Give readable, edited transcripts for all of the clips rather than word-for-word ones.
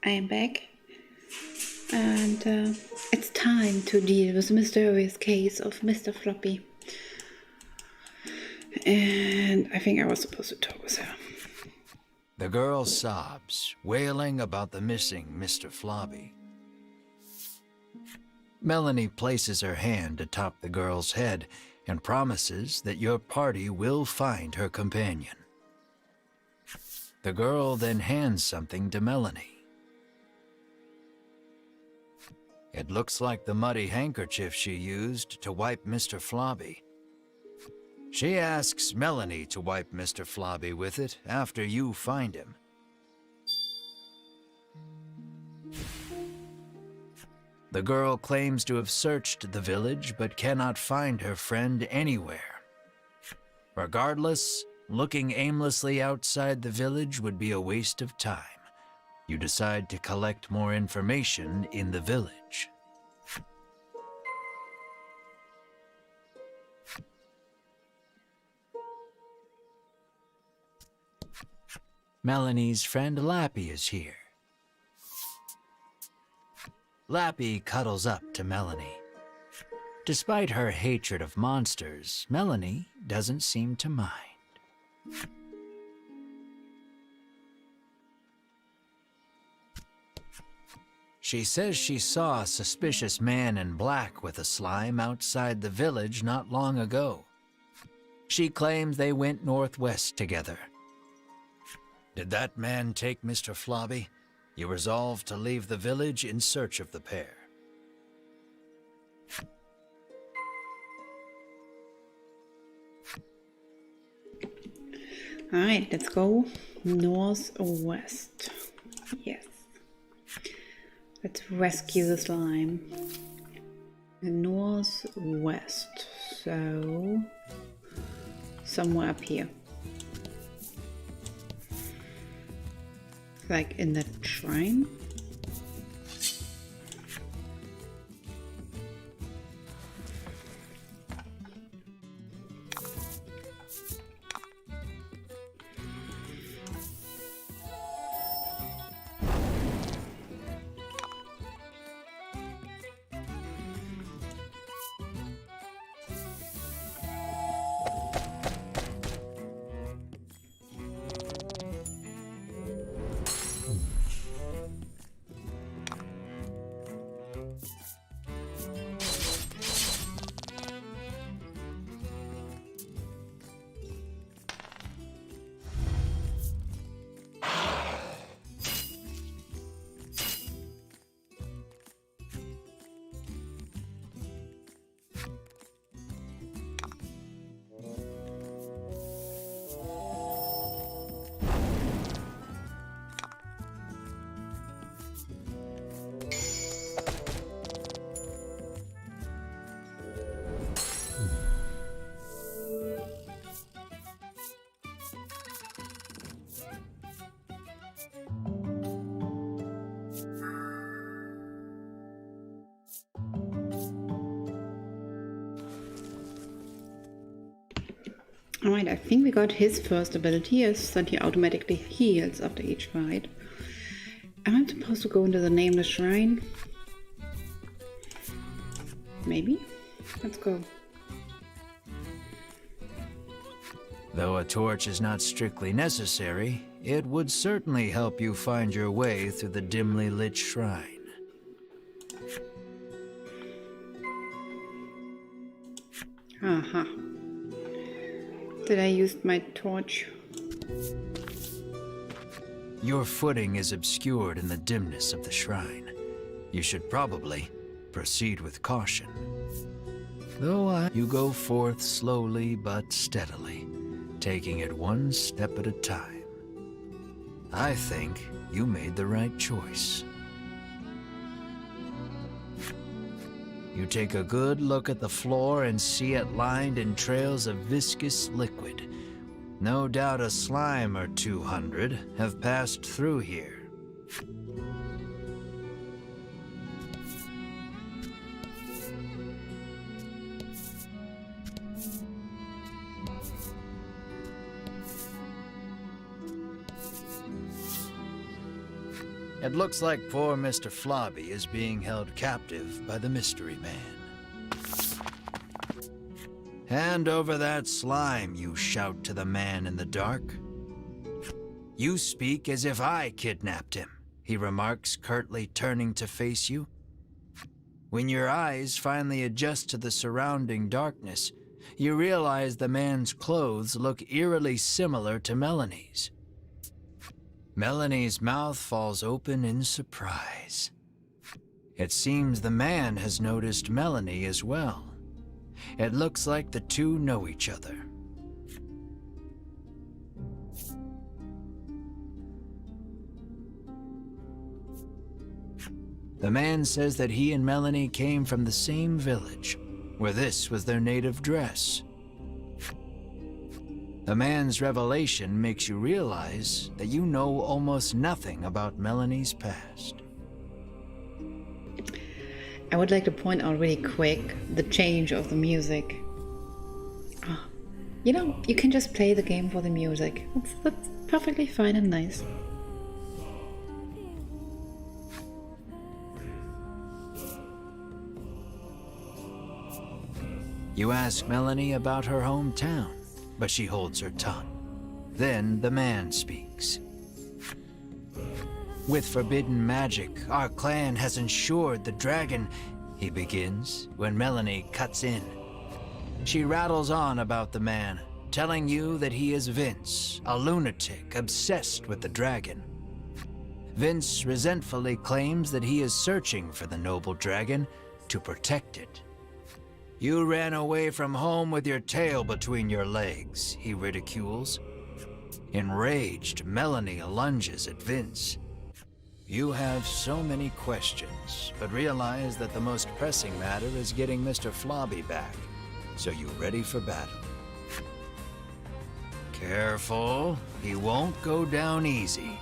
I am back, and it's time to deal with the mysterious case of Mr. Floppy. And I think I was supposed to talk with her. The girl sobs, wailing about the missing Mr. Floppy. Melanie places her hand atop the girl's head and promises that your party will find her companion. The girl then hands something to Melanie. It looks like the muddy handkerchief she used to wipe Mr. Floppy. She asks Melanie to wipe Mr. Floppy with it after you find him. The girl claims to have searched the village but cannot find her friend anywhere. Regardless, looking aimlessly outside the village would be a waste of time. You decide to collect more information in the village. Melanie's friend Lappy is here. Lappy cuddles up to Melanie. Despite her hatred of monsters, Melanie doesn't seem to mind. She says she saw a suspicious man in black with a slime outside the village not long ago. She claims they went northwest together. Did that man take Mr. Floppy? You resolve to leave the village in search of the pair. Alright, let's go northwest. Yes. Let's rescue the slime. Northwest. So, somewhere up here. Like in that shrine. Alright, I think we got his first ability is that he automatically heals after each fight. Am I supposed to go into the nameless shrine? Maybe? Let's go. Though a torch is not strictly necessary, it would certainly help you find your way through the dimly lit shrine. Aha. Did I use my torch? Your footing is obscured in the dimness of the shrine. You should probably proceed with caution. Though you go forth slowly but steadily, taking it one step at a time. I think you made the right choice. You take a good look at the floor and see it lined in trails of viscous liquid. No doubt a slime or 200 have passed through here. It looks like poor Mr. Flobby is being held captive by the Mystery Man. Hand over that slime, you shout to the man in the dark. You speak as if I kidnapped him, he remarks, curtly turning to face you. When your eyes finally adjust to the surrounding darkness, you realize the man's clothes look eerily similar to Melanie's. Melanie's mouth falls open in surprise. It seems the man has noticed Melanie as well. It looks like the two know each other. The man says that he and Melanie came from the same village, where this was their native dress. The man's revelation makes you realize that you know almost nothing about Melanie's past. I would like to point out really quick the change of the music. Oh, you know, you can just play the game for the music. That's perfectly fine and nice. You ask Melanie about her hometown, but she holds her tongue. Then the man speaks. With forbidden magic, our clan has ensured the dragon, he begins, when Melanie cuts in. She rattles on about the man, telling you that he is Vince, a lunatic obsessed with the dragon. Vince resentfully claims that he is searching for the noble dragon to protect it. You ran away from home with your tail between your legs, he ridicules. Enraged, Melanie lunges at Vince. You have so many questions, but realize that the most pressing matter is getting Mr. Flobby back. So you ready for battle? Careful, he won't go down easy.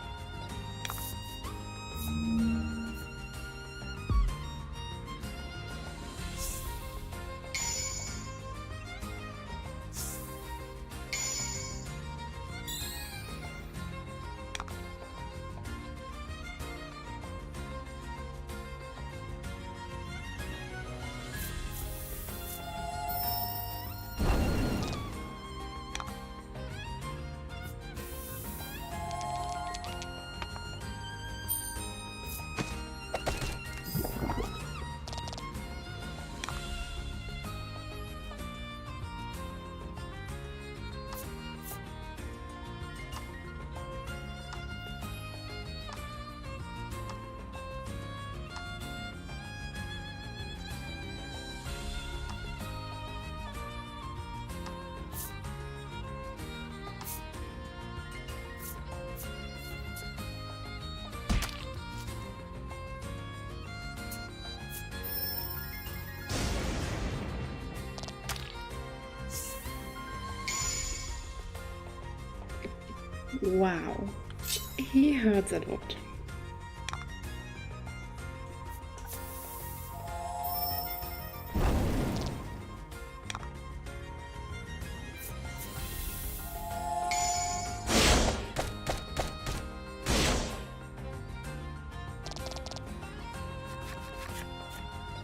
Wow, he hurts a lot.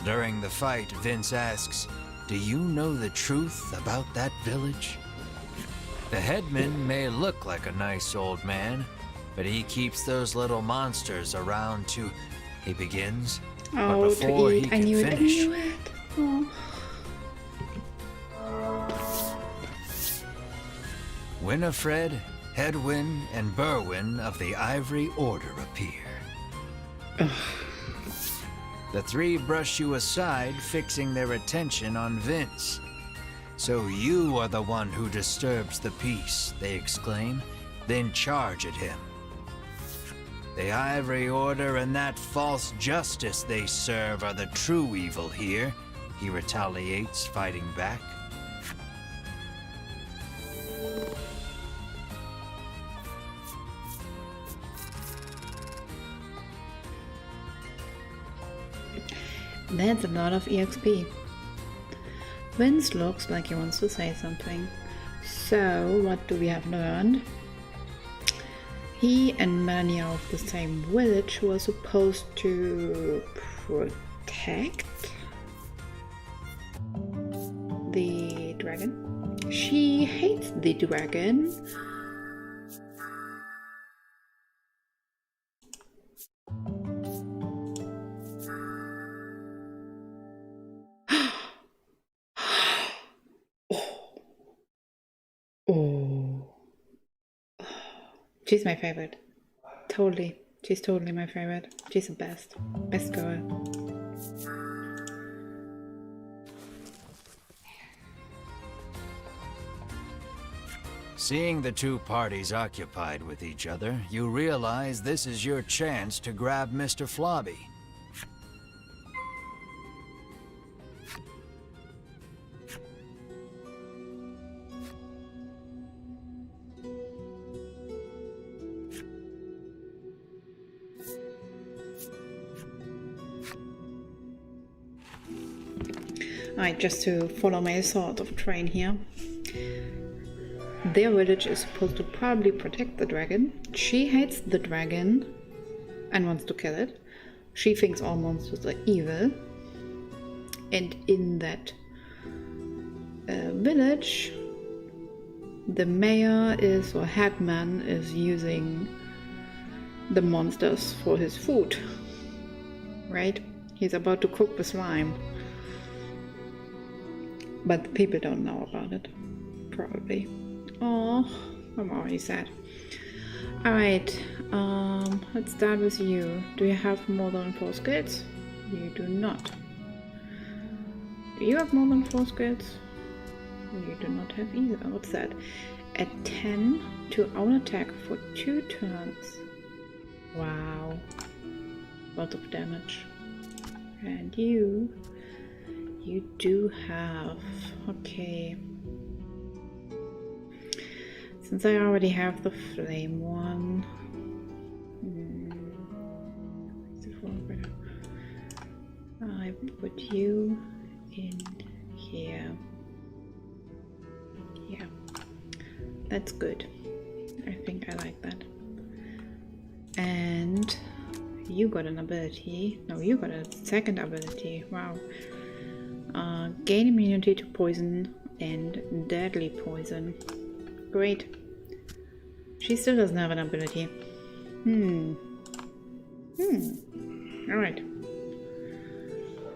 During the fight, Vince asks, "Do you know the truth about that village?" The headman may look like a nice old man, but he keeps those little monsters around to... He begins, but Oh, before to he eat. can I knew finish... it. I knew it. Oh. Winifred, Hedwyn, and Berwyn of the Ivory Order appear. The three brush you aside, fixing their attention on Vince. "So you are the one who disturbs the peace," they exclaim, then charge at him. The Ivory Order and that false justice they serve are the true evil here, he retaliates, fighting back. That's a lot of EXP. Vince looks like he wants to say something. So, what do we have learned? He and Melanie are of the same village who are supposed to protect the dragon. She hates the dragon. Oh. She's my favorite. Totally. She's totally my favorite. She's the best. Best girl. Seeing the two parties occupied with each other, you realize this is your chance to grab Mr. Flobby. Alright, just to follow my sort of train here. Their village is supposed to probably protect the dragon. She hates the dragon and wants to kill it. She thinks all monsters are evil. And in that village, the mayor is, or headman is using the monsters for his food. Right? He's about to cook the slime. But the people don't know about it. Probably. Oh, I'm already sad. Alright, let's start with you. Do you have more than 4 skills? You do not. Do you have more than 4 skills? You do not have either. What's that? Add 10 to own attack for 2 turns. Wow. Lot of damage. And you do have... Okay. Since I already have the flame one... I put you in here. Yeah. That's good. I think I like that. And... you got an ability. No, you got a second ability. Wow. Gain immunity to poison and deadly poison. Great. She still doesn't have an ability. Alright.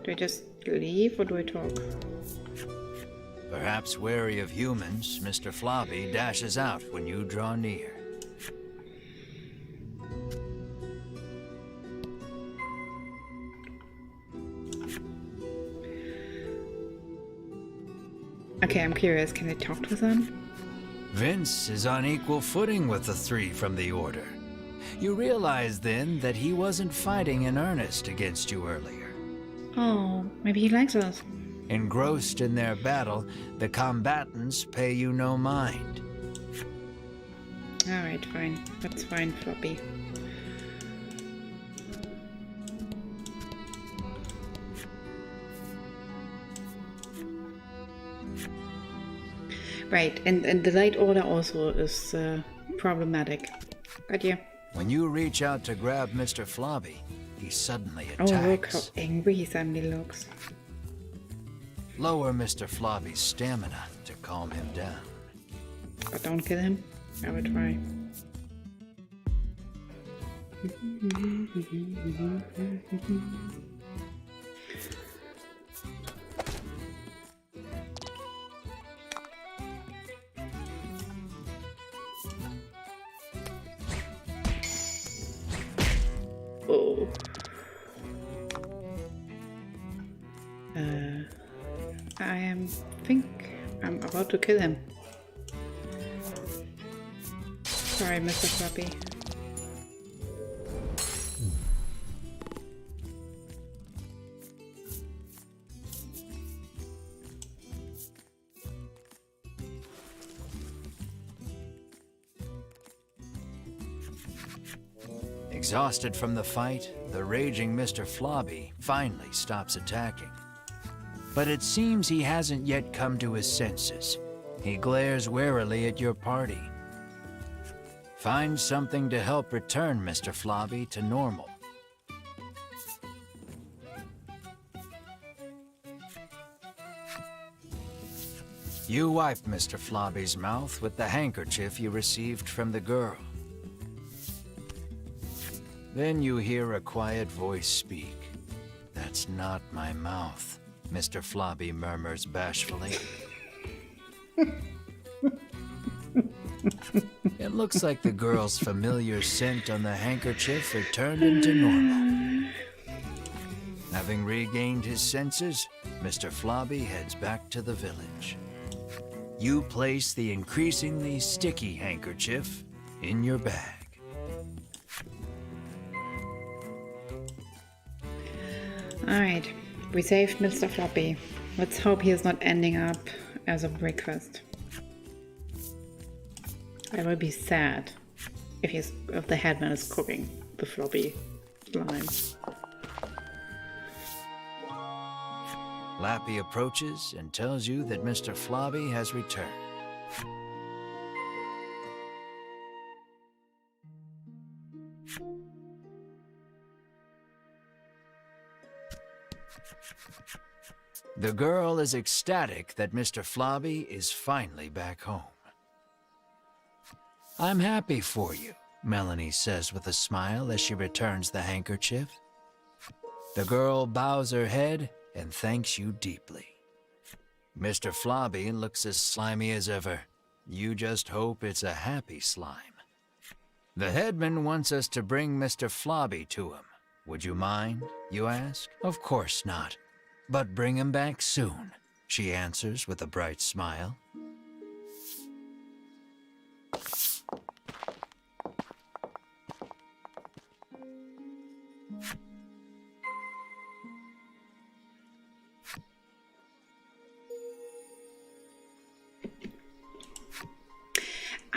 Do I just leave or do I talk? Perhaps wary of humans, Mr. Flobby dashes out when you draw near. Okay, I'm curious. Can I talk to them? Vince is on equal footing with the 3 from the Order. You realize then that he wasn't fighting in earnest against you earlier. Oh, maybe he likes us. Engrossed in their battle, the combatants pay you no mind. Alright, fine. That's fine, Floppy. Right, and the Light Order also is problematic. Got you. When you reach out to grab Mr. Flobby, he suddenly Oh, attacks. look how angry he suddenly looks. Lower Mr. Flobby's stamina to calm him down. But don't kill him. I will try. Oh. think I'm about to kill him. Sorry, Mr. Floppy. Exhausted from the fight, the raging Mr. Flobby finally stops attacking. But it seems he hasn't yet come to his senses. He glares warily at your party. Find something to help return Mr. Flobby to normal. You wipe Mr. Flobby's mouth with the handkerchief you received from the girl. Then you hear a quiet voice speak. "That's not my mouth," Mr. Flobby murmurs bashfully. It looks like the girl's familiar scent on the handkerchief returned into normal. Having regained his senses, Mr. Flobby heads back to the village. You place the increasingly sticky handkerchief in your bag. Alright, we saved Mr. Floppy. Let's hope he is not ending up as a breakfast. I will be sad if the headman is cooking the floppy slime. Lappy approaches and tells you that Mr. Flobby has returned. The girl is ecstatic that Mr. Flobby is finally back home. "I'm happy for you," Melanie says with a smile as she returns the handkerchief. The girl bows her head and thanks you deeply. Mr. Flobby looks as slimy as ever. You just hope it's a happy slime. The headman wants us to bring Mr. Flobby to him. Would you mind, you ask? Of course not. But bring him back soon, she answers with a bright smile.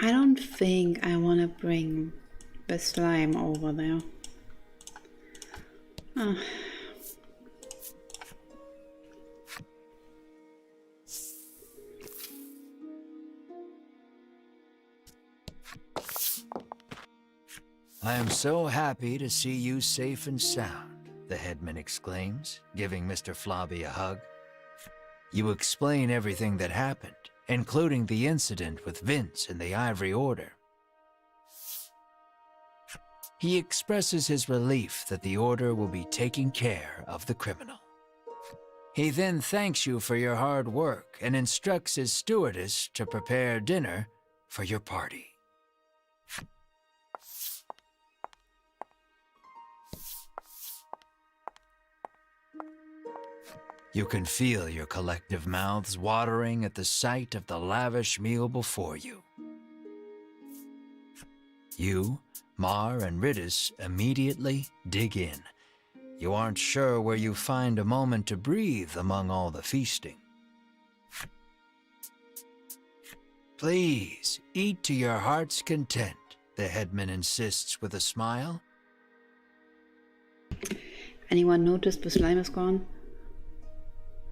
I don't think I want to bring the slime over there. Oh. I am so happy to see you safe and sound, the headman exclaims, giving Mr. Flobby a hug. You explain everything that happened, including the incident with Vince and the Ivory Order. He expresses his relief that the Order will be taking care of the criminal. He then thanks you for your hard work and instructs his stewardess to prepare dinner for your party. You can feel your collective mouths watering at the sight of the lavish meal before you. You, Mar, and Ridis immediately dig in. You aren't sure where you find a moment to breathe among all the feasting. Please, eat to your heart's content, the headman insists with a smile. Anyone noticed the slime is gone?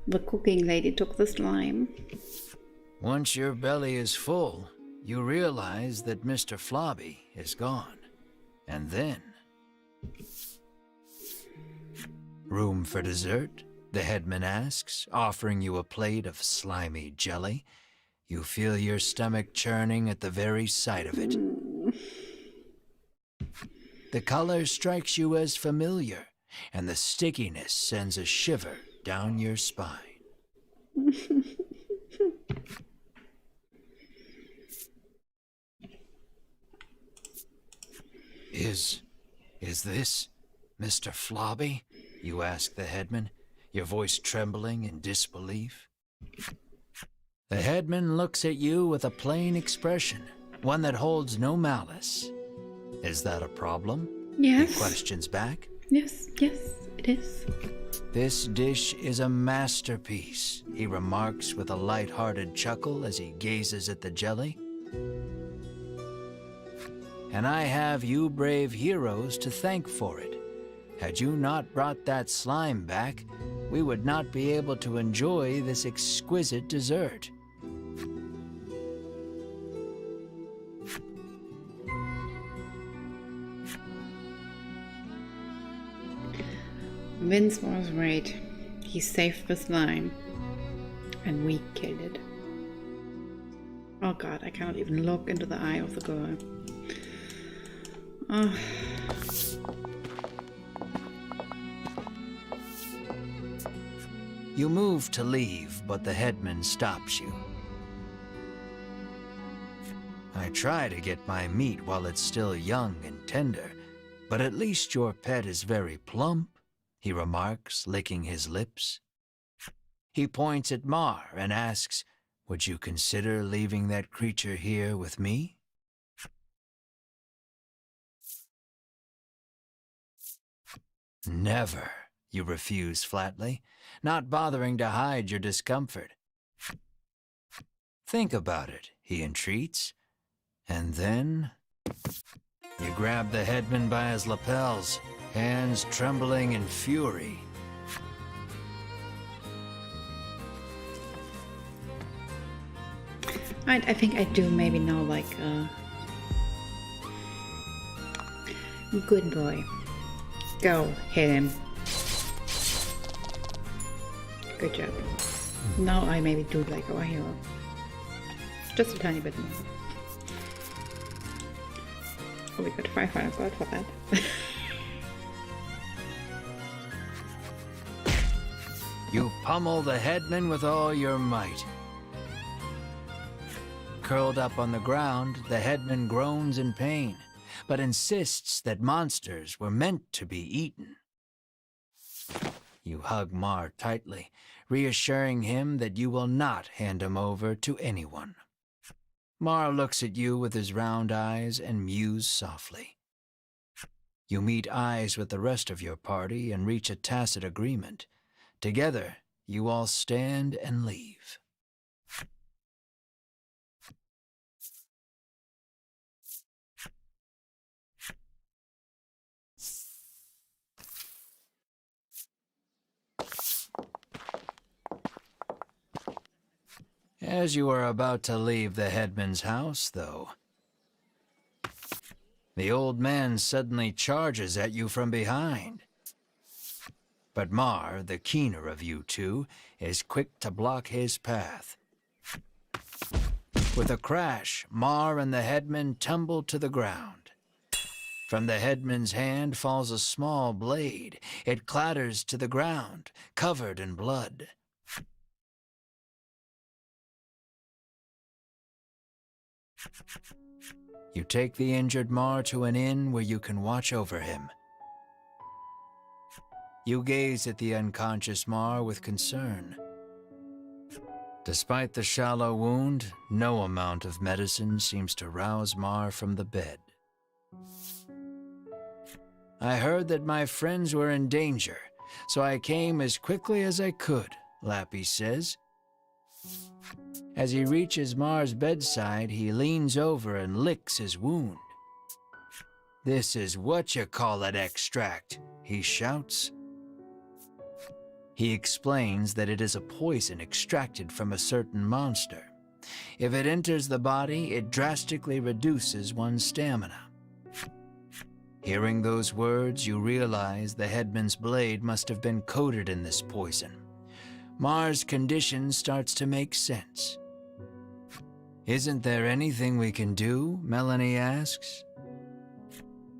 The cooking lady took the slime. Once your belly is full, you realize that Mr. Flobby is gone. And then... Room for dessert? The headman asks, offering you a plate of slimy jelly. You feel your stomach churning at the very sight of it. The color strikes you as familiar, and the stickiness sends a shiver down your spine. Is this Mr. Flobby? You ask the headman, your voice trembling in disbelief. The headman looks at you with a plain expression, one that holds no malice. Is that a problem? Yes. He questions back. Yes, it is. This dish is a masterpiece, he remarks with a light-hearted chuckle as he gazes at the jelly. And I have you brave heroes to thank for it. Had you not brought that slime back, we would not be able to enjoy this exquisite dessert. Vince was right. He saved the slime. And we killed it. Oh god, I cannot even look into the eye of the girl. Oh. You move to leave, but the headman stops you. I try to get my meat while it's still young and tender, but at least your pet is very plump, he remarks, licking his lips. He points at Mar and asks, would you consider leaving that creature here with me? Never, you refuse flatly, not bothering to hide your discomfort. Think about it, he entreats. And then you grab the headman by his lapels, hands trembling in fury. I think I do maybe know, like, good boy. Go, hit him. Good job. Now I maybe do like our hero. Just a tiny bit more. Oh, we got 500 gold for that. You pummel the headman with all your might. Curled up on the ground, the headman groans in pain, but insists that monsters were meant to be eaten. You hug Mar tightly, reassuring him that you will not hand him over to anyone. Mar looks at you with his round eyes and mews softly. You meet eyes with the rest of your party and reach a tacit agreement. Together, you all stand and leave. As you are about to leave the headman's house, though, the old man suddenly charges at you from behind. But Mar, the keener of you two, is quick to block his path. With a crash, Mar and the headman tumble to the ground. From the headman's hand falls a small blade. It clatters to the ground, covered in blood. You take the injured Mar to an inn where you can watch over him. You gaze at the unconscious Mar with concern. Despite the shallow wound, no amount of medicine seems to rouse Mar from the bed. I heard that my friends were in danger, so I came as quickly as I could, Lappy says. As he reaches Mar's bedside, he leans over and licks his wound. This is what-you-call-it extract, he shouts. He explains that it is a poison extracted from a certain monster. If it enters the body, it drastically reduces one's stamina. Hearing those words, you realize the headman's blade must have been coated in this poison. Mar's condition starts to make sense. Isn't there anything we can do? Melanie asks.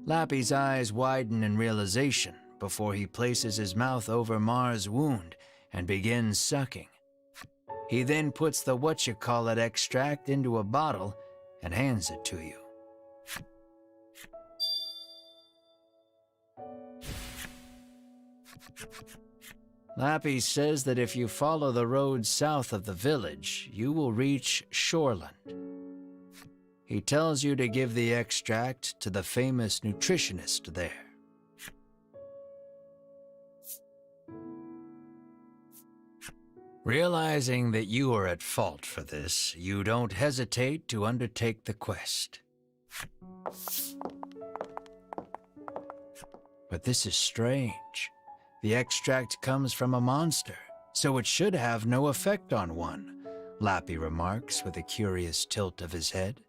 Lappy's eyes widen in realization before he places his mouth over Mar's wound and begins sucking. He then puts the what-you-call-it extract into a bottle and hands it to you. Lappy says that if you follow the road south of the village, you will reach Shoreland. He tells you to give the extract to the famous nutritionist there. Realizing that you are at fault for this, you don't hesitate to undertake the quest. But this is strange. The extract comes from a monster, so it should have no effect on one, Lappy remarks with a curious tilt of his head.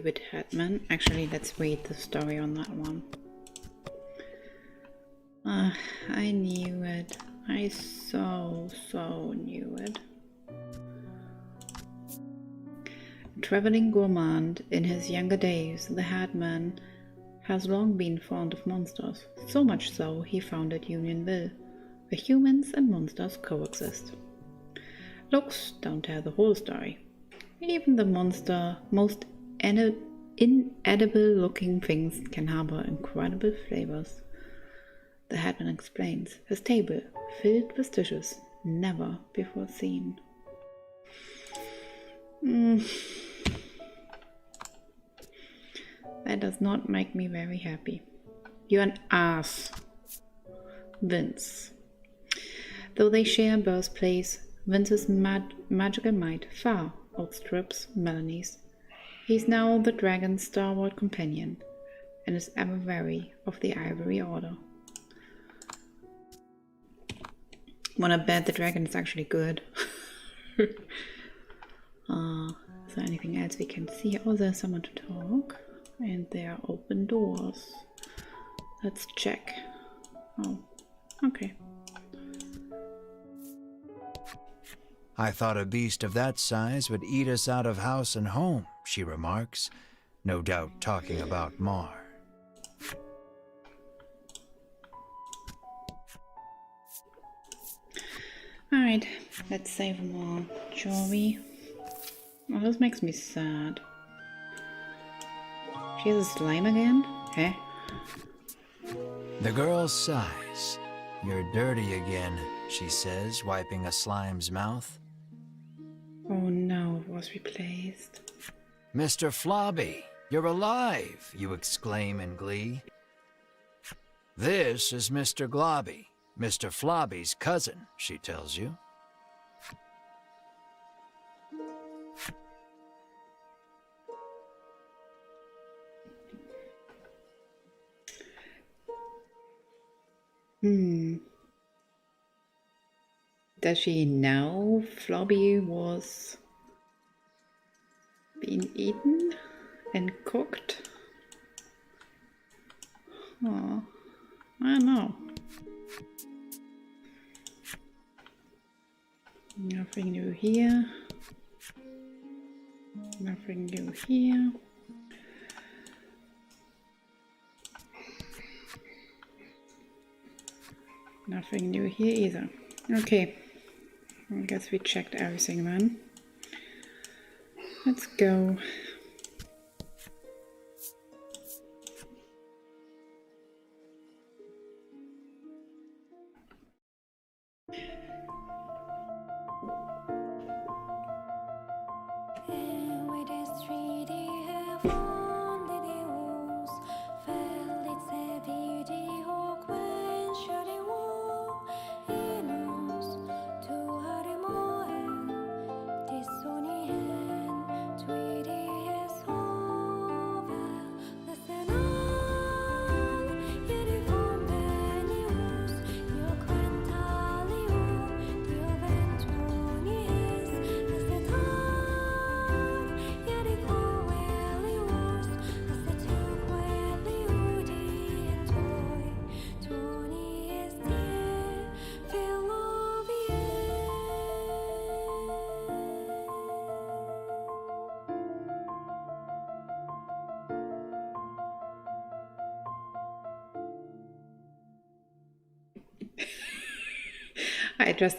stupid headman. Actually, let's read the story on that one. I knew it. I so knew it. A traveling gourmand in his younger days, the headman has long been fond of monsters, so much so he founded Unionville, where humans and monsters coexist. Looks don't tell the whole story. Even the most inedible looking things can harbor incredible flavors. The headman explains, his table filled with dishes never before seen. That does not make me very happy. You're an ass, Vince. Though they share birthplace, Vince's magical might far outstrips Melanie's. He's now the dragon's stalwart companion, and is ever wary of the Ivory Order. Wanna bet the dragon is actually good. Is there anything else we can see? Oh, there's someone to talk. And there are open doors. Let's check. Oh, okay. I thought a beast of that size would eat us out of house and home, she remarks, no doubt talking about Mar. Alright, let's save more jewelry. Oh, this makes me sad. She has a slime again? Huh? The girl sighs. You're dirty again, she says, wiping a slime's mouth. Oh no, it was replaced. Mr. Flobby, you're alive, you exclaim in glee. This is Mr. Globby, Mr. Flobby's cousin, she tells you. Does she know Flobby was being eaten and cooked? Oh, I don't know. Nothing new here. Nothing new here. Nothing new here either. Okay, I guess we checked everything then. Let's go.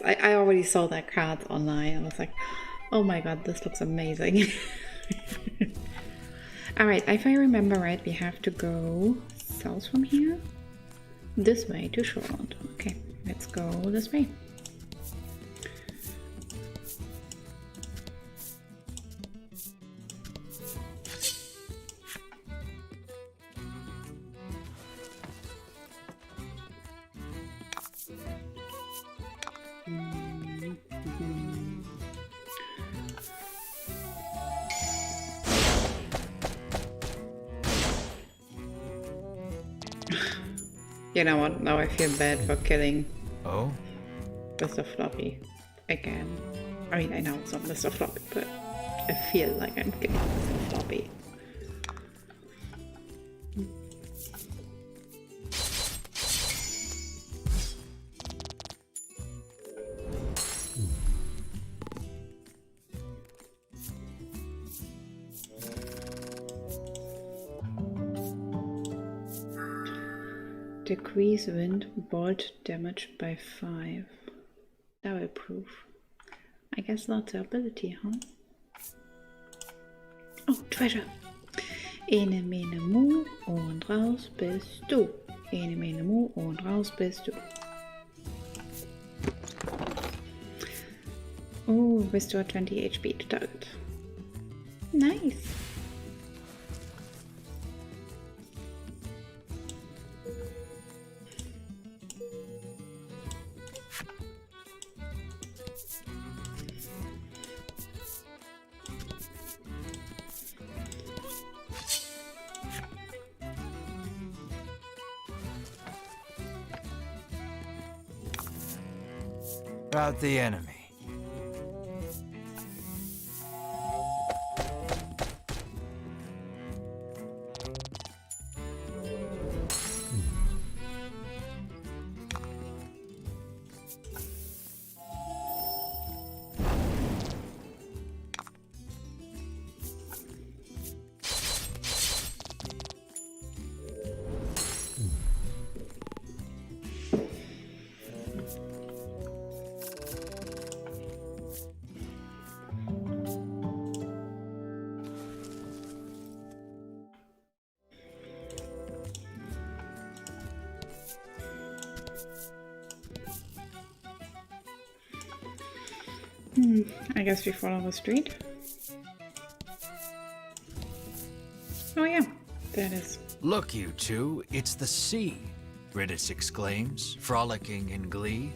I already saw that card online. I was like, oh my god, this looks amazing. Alright, if I remember right, we have to go south from here. This way to Shoreland. Okay, let's go this way. You know what? Now I feel bad for killing Mr. Floppy again. I mean, I know it's not Mr. Floppy, but I feel like I'm killing Mr. Floppy. Decrease wind bolt damage by 5. Double proof. I guess that's the ability, huh? Oh, treasure! Ene mene mu und raus bist du. Ene mene mu und raus bist du. Oh, restore 20 HP to target. Nice! About the enemy. I guess we follow the street. Oh yeah, that is. Look, you two, it's the sea, Riddis exclaims, frolicking in glee.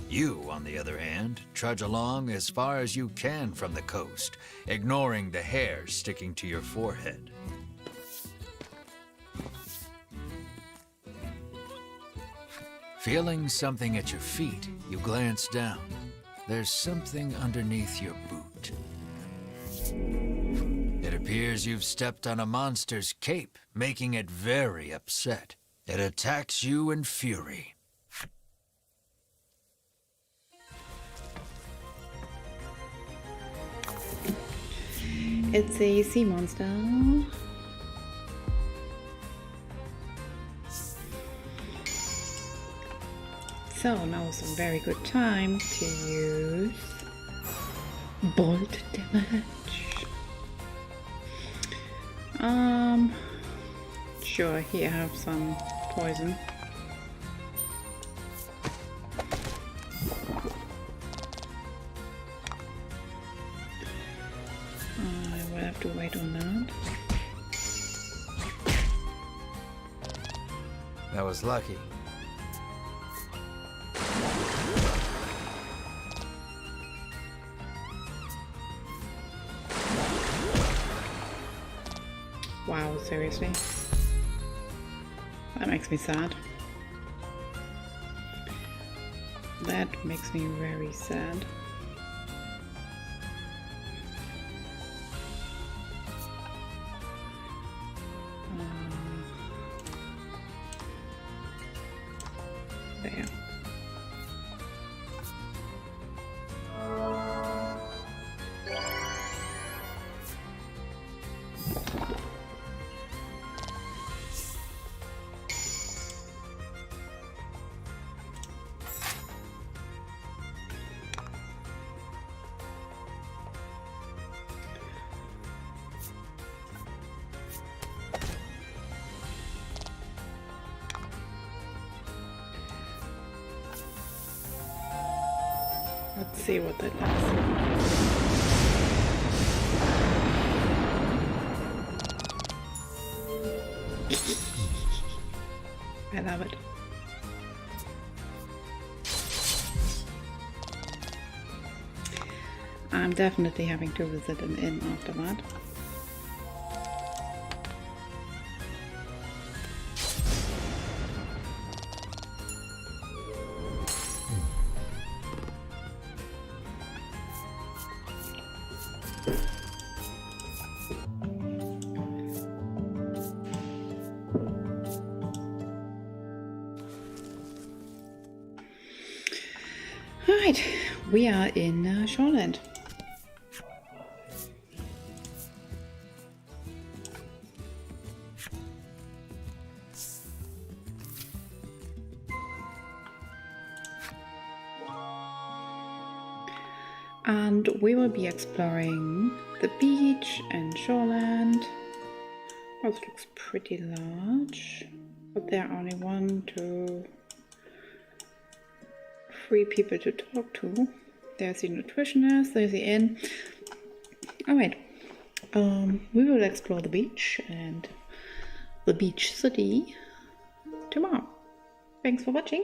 You, on the other hand, trudge along as far as you can from the coast, ignoring the hair sticking to your forehead. Feeling something at your feet, you glance down. There's something underneath your boot. It appears you've stepped on a monster's cape, making it very upset. It attacks you in fury. It's a sea monster. So now is a very good time to use bolt damage. Sure, here I have some poison. I will have to wait on that. That was lucky. Wow, seriously? That makes me sad. That makes me very sad. There. Let's see what that does. I love it. I'm definitely having to visit an inn after that. Alright, we are in Shoreland. And we will be exploring the beach and shoreland. House looks pretty large, but there are only 1, 2, 3 people to talk to. There's the nutritionist, there's the inn. Alright, we will explore the beach and the beach city tomorrow. Thanks for watching.